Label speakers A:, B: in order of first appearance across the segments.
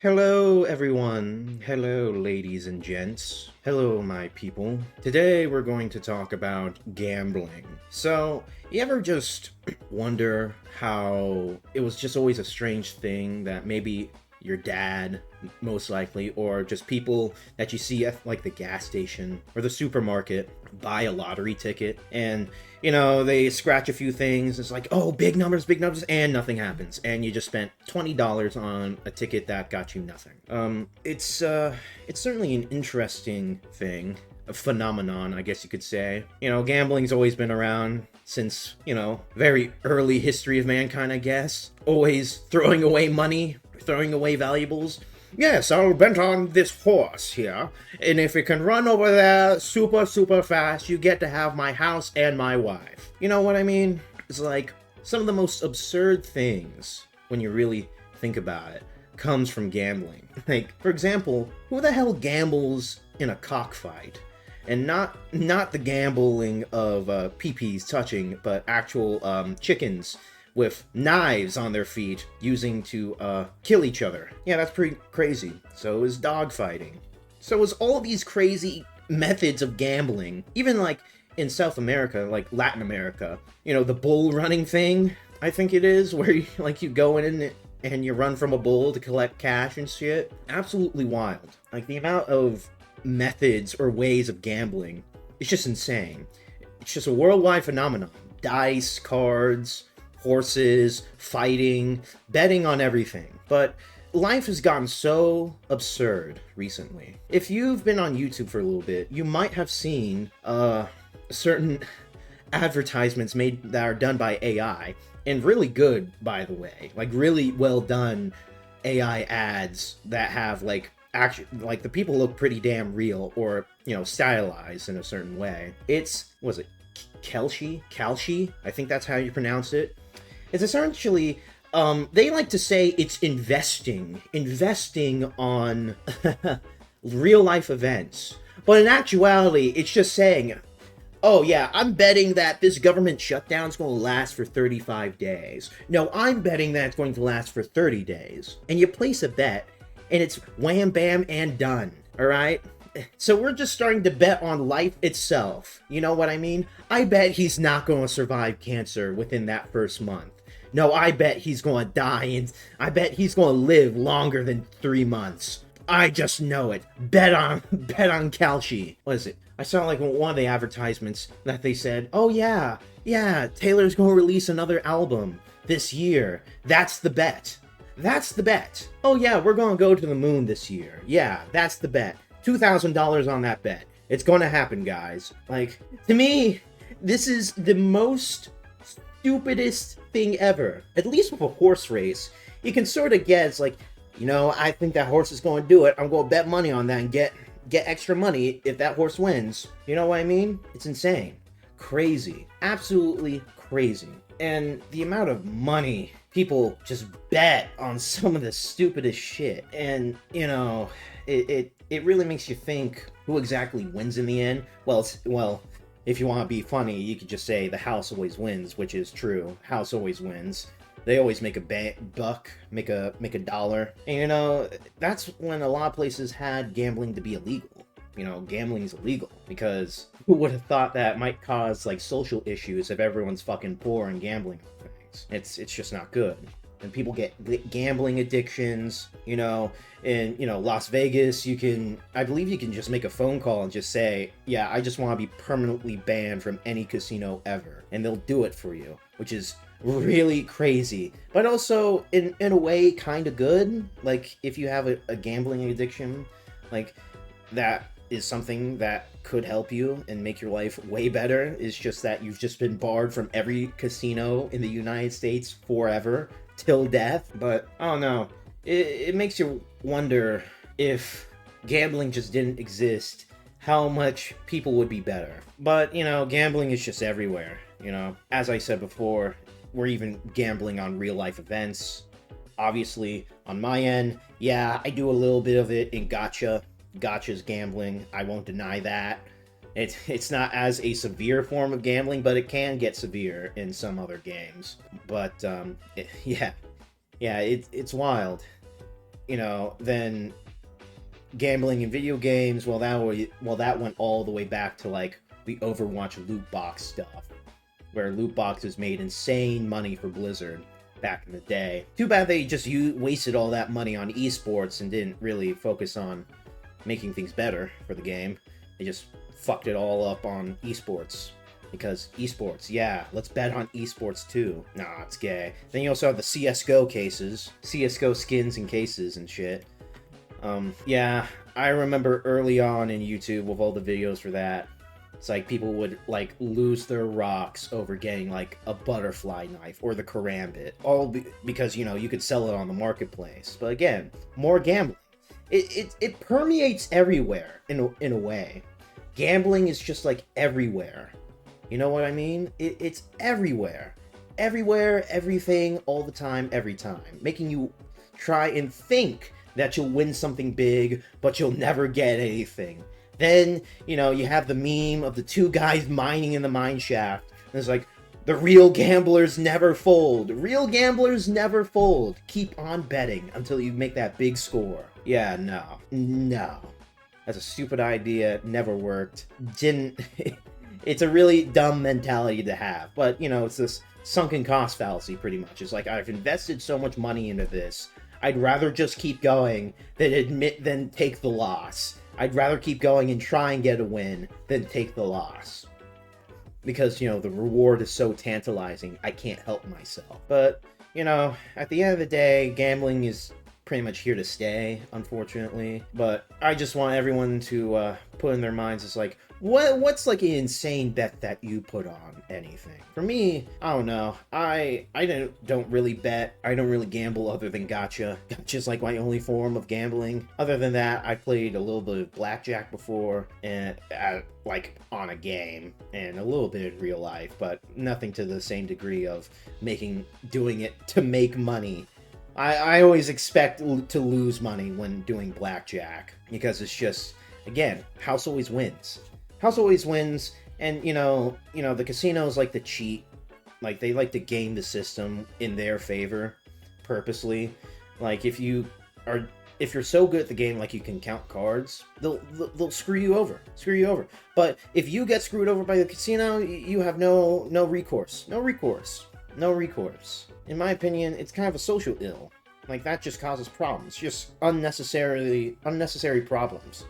A: Hello, everyone. Hello, ladies and gents. Hello, my people. Today, we're going to talk about gambling. So, you ever just wonder how it was just always a strange thing that maybe your dad, most likely, or just people that you see at like the gas station or the supermarket buy a lottery ticket and they scratch a few things. It's like, oh, big numbers, and nothing happens. And you just spent $20 on a ticket that got you nothing. It's certainly an interesting thing, a phenomenon, I guess you could say. Gambling's always been around since, very early history of mankind, I guess. Always throwing away money, throwing away valuables. Yes, I'll bet on this horse here, and if it can run over there super fast, you get to have my house and my wife. You know what I mean? It's like some of the most absurd things, when you really think about it, comes from gambling. Like, for example, who the hell gambles in a cockfight? And not the gambling of peepees touching, but actual chickens with knives on their feet using to kill each other. Yeah, that's pretty crazy. So is dogfighting. So is all these crazy methods of gambling, even like in South America, like Latin America, the bull running thing, I think it is, where you go in and you run from a bull to collect cash and shit. Absolutely wild. Like, the amount of methods or ways of gambling is just insane. It's just a worldwide phenomenon. Dice, cards, horses, fighting, betting on everything. But life has gotten so absurd recently. If you've been on YouTube for a little bit, you might have seen certain advertisements made that are done by AI, and really good, by the way. Like, really well done AI ads that have the people look pretty damn real, or stylized in a certain way. Was it Kalshi? I think that's how you pronounce it. It's essentially, they like to say it's investing on real life events. But in actuality, it's just saying, oh yeah, I'm betting that this government shutdown's going to last for 35 days. No, I'm betting that it's going to last for 30 days. And you place a bet, and it's wham bam and done, alright? So we're just starting to bet on life itself. You know what I mean? I bet he's not going to survive cancer within that first month. No, I bet he's going to die, and I bet he's going to live longer than 3 months. I just know it. Bet on Kalshi. What is it? I saw like one of the advertisements that they said, oh yeah, Taylor's going to release another album this year. That's the bet. That's the bet. Oh yeah, we're going to go to the moon this year. Yeah, that's the bet. $2,000 on that bet. It's going to happen, guys. Like, to me, this is the most stupidest thing ever. At least with a horse race, you can sort of guess, like, I think that horse is going to do it. I'm going to bet money on that and get extra money if that horse wins. You know what I mean? It's insane. Crazy. Absolutely crazy. And the amount of money people just bet on some of the stupidest shit. And, it really makes you think who exactly wins in the end. Well, if you want to be funny, you could just say the house always wins, which is true. House always wins. They always make a buck, make a dollar. And that's when a lot of places had gambling to be illegal. Gambling is illegal because who would have thought that might cause like social issues if everyone's fucking poor and gambling things. It's just not good. And people get gambling addictions, in Las Vegas, I believe you can just make a phone call and just say, yeah, I just want to be permanently banned from any casino ever. And they'll do it for you, which is really crazy, but also in a way kind of good. Like, if you have a gambling addiction, like, that is something that could help you and make your life way better. It's just that you've just been barred from every casino in the United States forever till death. But I don't know, it makes you wonder, if gambling just didn't exist, how much people would be better. But gambling is just everywhere. As I said before, we're even gambling on real life events. Obviously, on my end, yeah, I do a little bit of it in Gacha's gambling. I won't deny that. It's not as a severe form of gambling, but it can get severe in some other games. But yeah, it's wild. then gambling in video games, that went all the way back to like the Overwatch loot box stuff, where loot boxes made insane money for Blizzard back in the day. Too bad they just wasted all that money on esports and didn't really focus on making things better for the game. They just fucked it all up on esports. Because esports, yeah, let's bet on esports too. Nah, it's gay. Then you also have the CSGO cases. CSGO skins and cases and shit. Yeah, I remember early on in YouTube with all the videos for that. It's like people would like lose their rocks over getting like a butterfly knife or the karambit. All because, you could sell it on the marketplace. But again, more gambling. It permeates everywhere in a way. Gambling is just like everywhere. You know what I mean? It's everywhere. Everywhere, everything, all the time, every time. Making you try and think that you'll win something big, but you'll never get anything. Then, you have the meme of the two guys mining in the mine shaft. And it's like, the real gamblers never fold. Real gamblers never fold. Keep on betting until you make that big score. Yeah, no. That's a stupid idea. Never worked. Didn't... It's a really dumb mentality to have, but, it's this sunken cost fallacy, pretty much. It's like, I've invested so much money into this, I'd rather just keep going than take the loss. I'd rather keep going and try and get a win than take the loss. Because, the reward is so tantalizing, I can't help myself. But, at the end of the day, gambling is pretty much here to stay, unfortunately. But I just want everyone to put in their minds, it's like, what's like an insane bet that you put on anything? For me, I don't know. I don't really bet. I don't really gamble other than gacha. Gacha's like my only form of gambling. Other than that, I played a little bit of blackjack before, and like on a game, and a little bit in real life, but nothing to the same degree of doing it to make money. I always expect to lose money when doing blackjack, because it's just, again, house always wins. House always wins, and the casinos like to cheat, like they like to game the system in their favor, purposely. Like if you're so good at the game, like you can count cards, they'll screw you over. But if you get screwed over by the casino, you have no recourse. In my opinion, it's kind of a social ill. Like that just causes problems, just unnecessary problems.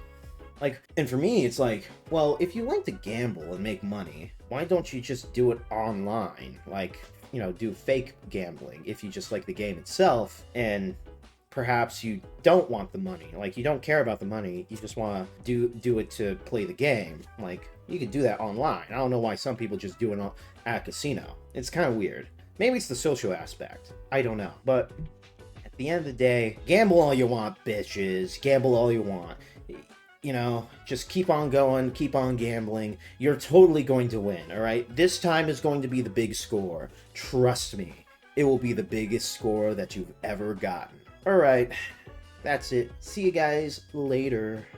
A: Like, and for me, it's like, well, if you like to gamble and make money, why don't you just do it online? Like, do fake gambling if you just like the game itself, and perhaps you don't want the money. Like, you don't care about the money, you just want to do it to play the game. Like, you could do that online. I don't know why some people just do it at a casino. It's kind of weird. Maybe it's the social aspect. I don't know. But at the end of the day, gamble all you want, bitches. Gamble all you want. Just keep on going, keep on gambling. You're totally going to win, alright? This time is going to be the big score. Trust me, it will be the biggest score that you've ever gotten. Alright, that's it. See you guys later.